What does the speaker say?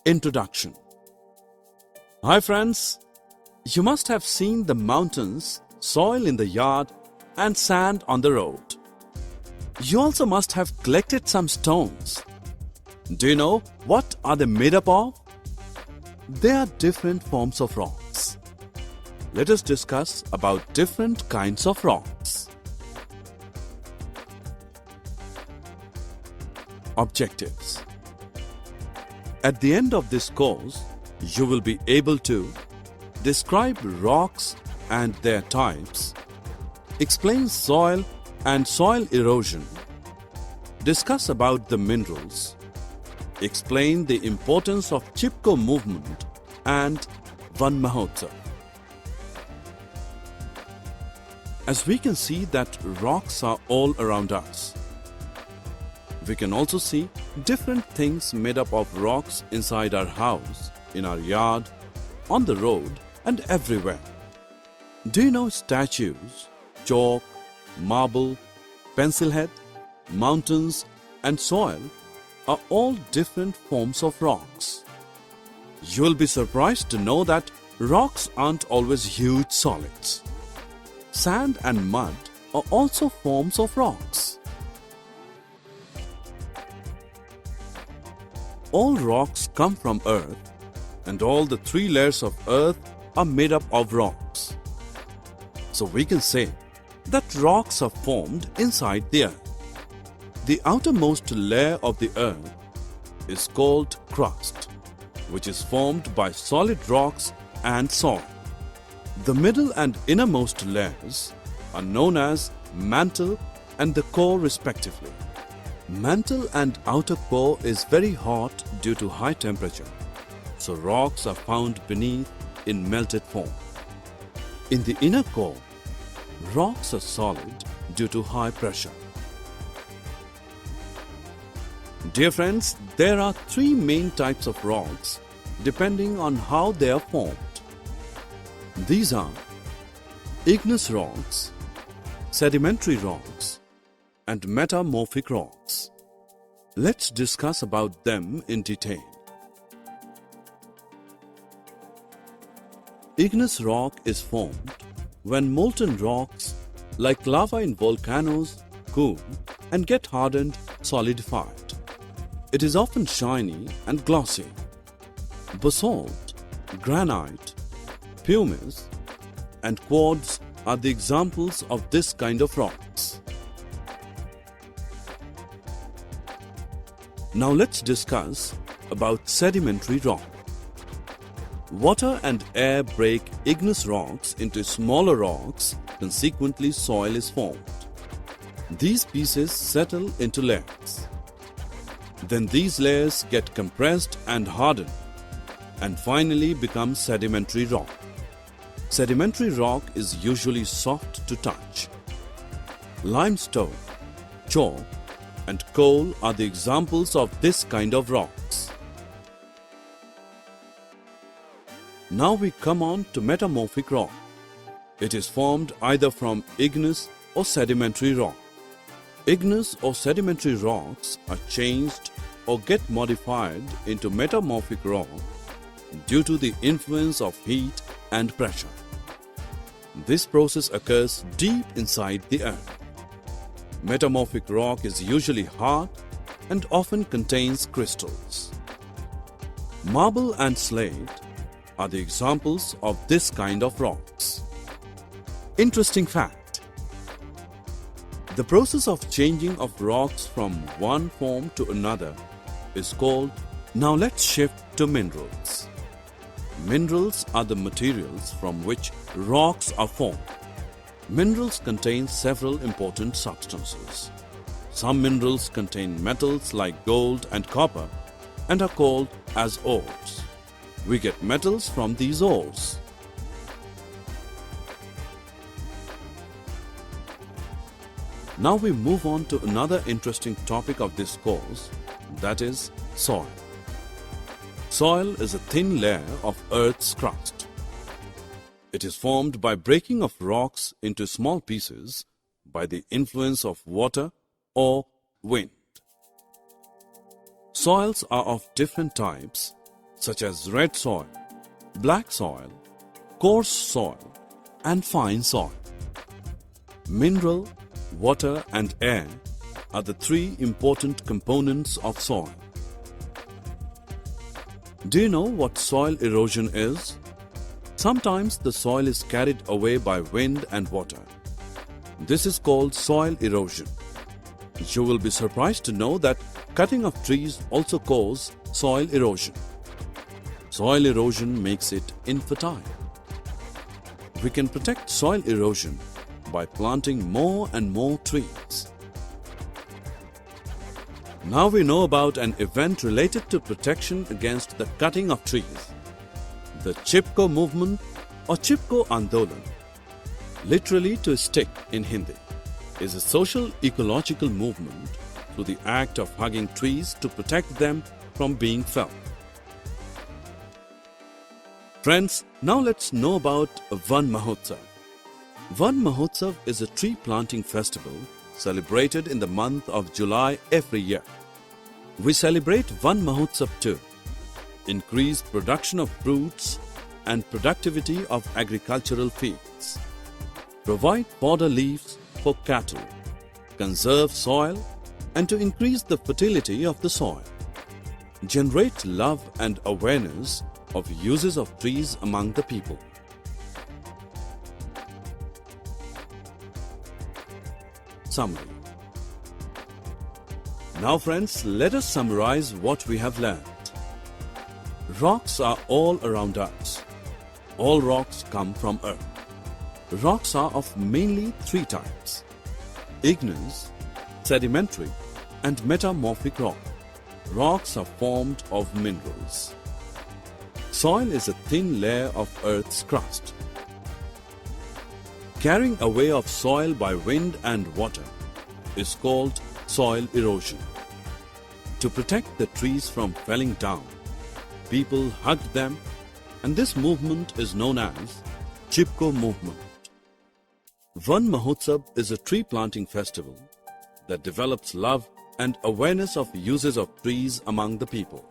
Introduction. Hi friends, you must have seen the mountains, soil in the yard and sand on the road. You also must have collected some stones. Do you know what are they made up of? They are different forms of rocks. Let us discuss about different kinds of rocks. Objectives. At the end of this course, you will be able to describe rocks and their types, explain soil and soil erosion, discuss about the minerals, explain the importance of Chipko movement and Van Mahotsav. As we can see that rocks are all around us. We can also see different things made up of rocks inside our house, in our yard, on the road and everywhere. Do you know statues, chalk, marble, pencil head, mountains and soil are all different forms of rocks? You will be surprised to know that rocks aren't always huge solids. Sand and mud are also forms of rocks. All rocks come from earth, and all the three layers of earth are made up of rocks. So we can say that rocks are formed inside the earth. The outermost layer of the earth is called crust, which is formed by solid rocks and soil. The middle and innermost layers are known as mantle and the core respectively. Mantle and outer core is very hot due to high temperature, so rocks are found beneath in melted form. In the inner core, rocks are solid due to high pressure. Dear friends, there are three main types of rocks depending on how they are formed. These are igneous rocks, sedimentary rocks, and metamorphic rocks. Let's discuss about them in detail. Igneous rock is formed when molten rocks like lava in volcanoes cool and get hardened, solidified. It is often shiny and glossy. Basalt, granite, pumice and quartz are the examples of this kind of rocks. Now let's discuss about sedimentary rock. Water and air break igneous rocks into smaller rocks, consequently soil is formed. These pieces settle into layers. Then these layers get compressed and hardened and finally become sedimentary rock. Sedimentary rock is usually soft to touch. Limestone, chalk, and coal are the examples of this kind of rocks. Now we come on to metamorphic rock. It is formed either from igneous or sedimentary rock. Igneous or sedimentary rocks are changed or get modified into metamorphic rock due to the influence of heat and pressure. This process occurs deep inside the earth. Metamorphic rock is usually hard and often contains crystals. Marble and slate are the examples of this kind of rocks. Interesting fact: the process of changing of rocks from one form to another is called. Now let's shift to minerals. Minerals are the materials from which rocks are formed. Minerals contain several important substances. Some minerals contain metals like gold and copper and are called as ores. We get metals from these ores. Now we move on to another interesting topic of this course, that is soil. Soil is a thin layer of Earth's crust. It is formed by breaking of rocks into small pieces by the influence of water or wind. Soils are of different types such as red soil, black soil, coarse soil, and fine soil. Mineral, water, and air are the three important components of soil. Do you know what soil erosion is? Sometimes the soil is carried away by wind and water. This is called soil erosion. You will be surprised to know that cutting of trees also causes soil erosion. Soil erosion makes it infertile. We can protect soil erosion by planting more and more trees. Now we know about an event related to protection against the cutting of trees. The Chipko movement or Chipko Andolan, literally to stick in Hindi, is a social ecological movement through the act of hugging trees to protect them from being felled. Friends, now let's know about Van Mahotsav. Van Mahotsav is a tree planting festival celebrated in the month of July every year. We celebrate Van Mahotsav to increase production of fruits and productivity of agricultural fields, provide fodder leaves for cattle, conserve soil, and to increase the fertility of the soil, generate love and awareness of uses of trees among the people. Summary. Now friends, let us summarize what we have learned. Rocks are all around us. All rocks come from earth. Rocks are of mainly three types: igneous, sedimentary, and metamorphic rock. Rocks are formed of minerals. Soil is a thin layer of Earth's crust. Carrying away of soil by wind and water is called soil erosion. To protect the trees from felling down, people hugged them, and this movement is known as Chipko movement. Van Mahotsav is a tree planting festival that develops love and awareness of uses of trees among the people.